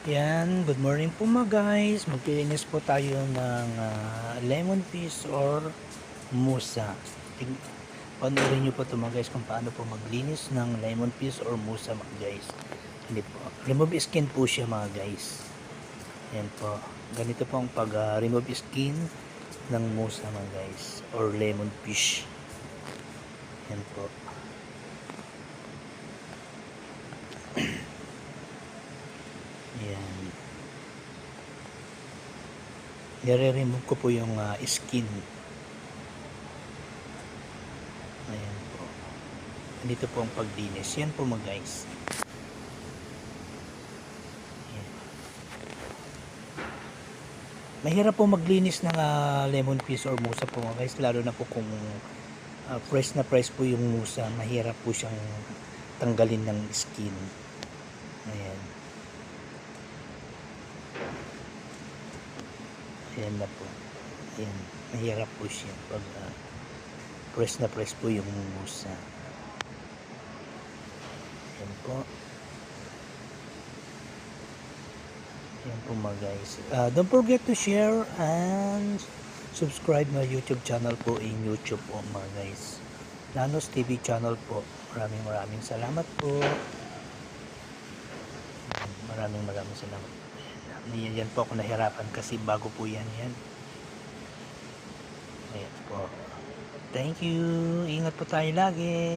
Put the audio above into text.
Yan, good morning po mga guys. Maglilinis po tayo ng lemon fish or musa. Panoorin nyo po ito mga guys kung paano po maglinis ng lemon fish or musa mga guys. Hindi po. Remove skin po siya mga guys. Yan po. Ganito po ang pag-remove skin ng musa mga guys or lemon fish. Yan po. Yan. Nire-remove ko po yung skin. Ayan po. Dito po ang paglinis. Yan po mga guys. Ayan. Mahirap po maglinis ng lemon fish or musa po mga guys. Lalo na po kung fresh na fresh po yung musa. Mahirap po siyang tanggalin ng skin. Ayan. Ayan na po. Ayan. Mahirap po siya pag fresh na fresh po yung musa. Ayan po. Ayan po mga guys. Don't forget to share and subscribe my YouTube channel po in YouTube po mga guys. Nanos TV channel po. Maraming salamat po. Maraming salamat. Yan po ako nahirapan kasi bago po yan. Ayan po. Thank you. Ingat po tayo lagi.